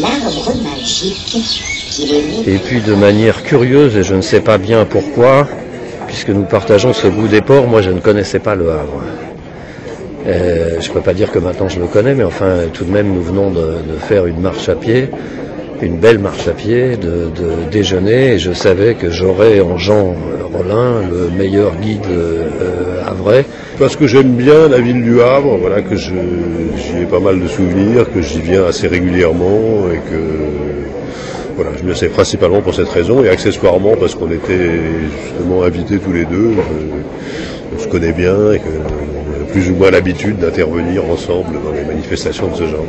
L'arbre magique qui est né. Et puis de manière curieuse, et je ne sais pas bien pourquoi, puisque nous partageons ce goût des ports, moi je ne connaissais pas le Havre. Je ne peux pas dire que maintenant je le connais, mais enfin tout de même nous venons de faire une marche à pied, une belle marche à pied, de déjeuner, et je savais que j'aurais en Jean Rollin le meilleur guide havrais. Parce que j'aime bien la ville du Havre, voilà, que j'y ai pas mal de souvenirs, que j'y viens assez régulièrement et que voilà, je viens c'est principalement pour cette raison et accessoirement parce qu'on était justement invités tous les deux, on se connaît bien et qu'on a plus ou moins l'habitude d'intervenir ensemble dans les manifestations de ce genre.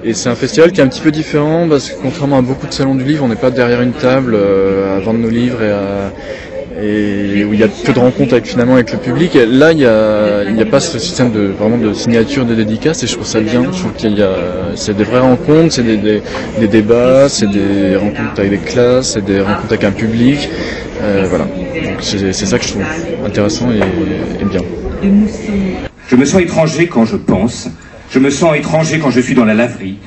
Et c'est un festival qui est un petit peu différent parce que contrairement à beaucoup de salons du livre, on n'est pas derrière une table à vendre nos livres et où il y a peu de rencontres avec le public. Et là, il y a pas ce système vraiment de signature, de dédicace, et je trouve ça bien. Je trouve c'est des vraies rencontres, c'est des débats, c'est des rencontres avec des classes, c'est des rencontres avec un public. Voilà. Donc c'est ça que je trouve intéressant et bien. Je me sens étranger quand je pense. Je me sens étranger quand je suis dans la laverie.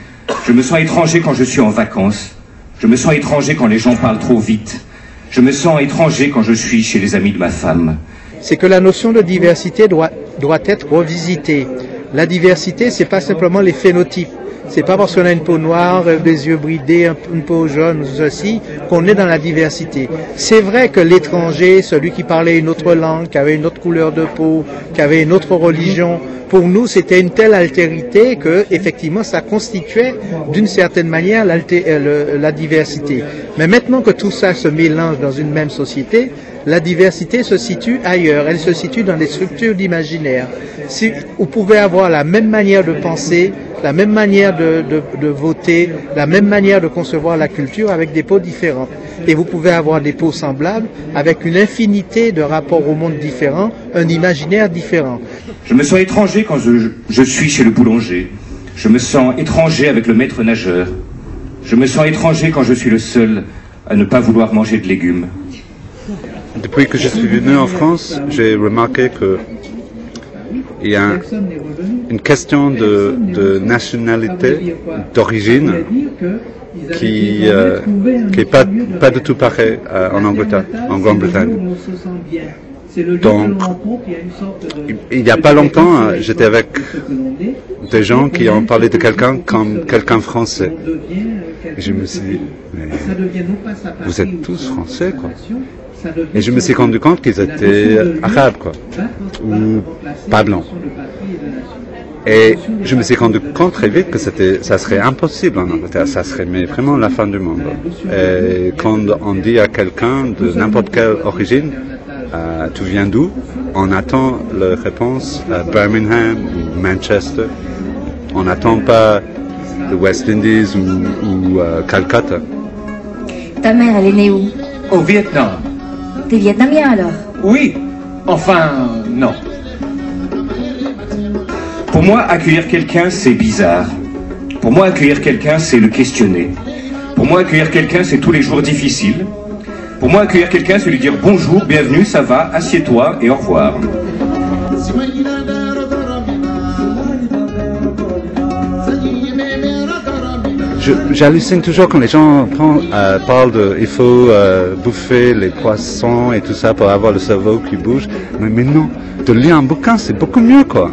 Je me sens étranger quand je suis en vacances. Je me sens étranger quand les gens parlent trop vite. Je me sens étranger quand je suis chez les amis de ma femme. C'est que la notion de diversité doit être revisitée. La diversité, c'est pas simplement les phénotypes. C'est pas parce qu'on a une peau noire, des yeux bridés, une peau jaune, ceci, qu'on est dans la diversité. C'est vrai que l'étranger, celui qui parlait une autre langue, qui avait une autre couleur de peau, qui avait une autre religion, pour nous, c'était une telle altérité que, effectivement, ça constituait, d'une certaine manière, la diversité. Mais maintenant que tout ça se mélange dans une même société, la diversité se situe ailleurs. Elle se situe dans les structures d'imaginaire. Si vous pouvez avoir la même manière de penser, la même manière de voter, la même manière de concevoir la culture avec des peaux différentes. Et vous pouvez avoir des peaux semblables avec une infinité de rapports au monde différents, un imaginaire différent. Je me sens étranger quand je suis chez le boulanger. Je me sens étranger avec le maître nageur. Je me sens étranger quand je suis le seul à ne pas vouloir manger de légumes. Depuis que je suis venu en France, j'ai remarqué que il y a une question de nationalité, d'origine, qui est pas du tout pareil en Angleterre, en Grande-Bretagne. Donc, il n'y a pas longtemps, j'étais avec des gens qui ont parlé de quelqu'un comme quelqu'un français. Et je me suis dit, mais vous êtes tous français, quoi. Et je me suis rendu compte qu'ils étaient arabes, quoi, ou pas blancs. Et je me suis rendu compte très vite que ça serait impossible en Angleterre, ça serait mais vraiment la fin du monde. Et quand on dit à quelqu'un de n'importe quelle origine, tu viens d'où? On attend la réponse à Birmingham ou Manchester. On n'attend pas de West Indies ou Calcutta. Ta mère, elle est née où? Au Vietnam. T'es vietnamien alors? Oui, enfin, non. Pour moi, accueillir quelqu'un, c'est bizarre. Pour moi, accueillir quelqu'un, c'est le questionner. Pour moi, accueillir quelqu'un, c'est tous les jours difficiles. Pour moi, accueillir quelqu'un, c'est lui dire bonjour, bienvenue, ça va, assieds-toi et au revoir. J'hallucine toujours quand les gens parlent de il faut bouffer les poissons et tout ça pour avoir le cerveau qui bouge. Mais non, de lire un bouquin, c'est beaucoup mieux, quoi.